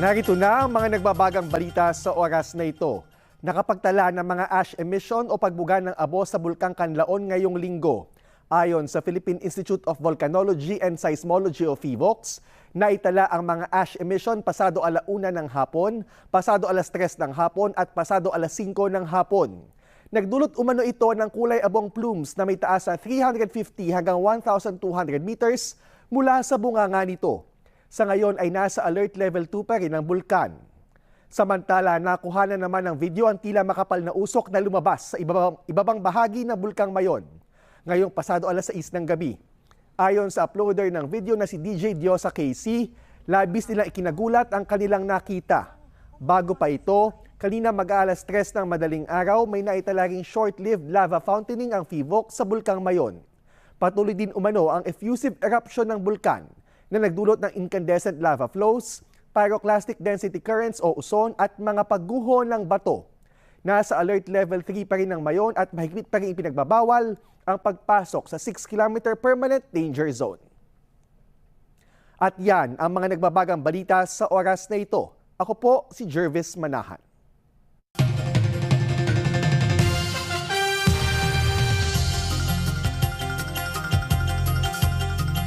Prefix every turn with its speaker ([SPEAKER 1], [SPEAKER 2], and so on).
[SPEAKER 1] Narito na ang mga nagbabagang balita sa oras na ito. Nakapagtala ng mga ash emission o pagbuga ng abo sa Bulkang Kanlaon ngayong linggo. Ayon sa Philippine Institute of Volcanology and Seismology o PHIVOLCS, naitala ang mga ash emission pasado 1:00 ng hapon, pasado 3:00 ng hapon at pasado 5:00 ng hapon. Nagdulot umano ito ng kulay abong plumes na may taas na 350 hanggang 1,200 meters mula sa bunganga nito. Sa ngayon ay nasa alert level 2 pa rin ang bulkan. Samantala, nakuha na naman ng video ang tila makapal na usok na lumabas sa ibabang bahagi ng Bulkang Mayon ngayong pasado 6:00 ng gabi. Ayon sa uploader ng video na si DJ Diosa KC, labis nilang ikinagulat ang kanilang nakita. Bago pa ito, kanina mag-alas 3 ng madaling araw, may naitalaring short-lived lava fountaining ang PHIVOLCS sa Bulkang Mayon. Patuloy din umano ang effusive eruption ng bulkan na nagdulot ng incandescent lava flows, pyroclastic density currents o uson at mga pagguho ng bato. Nasa alert level 3 pa rin ng Mayon at mahigpit pa rin ipinagbabawal ang pagpasok sa 6-kilometer permanent danger zone. At yan ang mga nagbabagang balita sa oras na ito. Ako po si Jervis Manahan.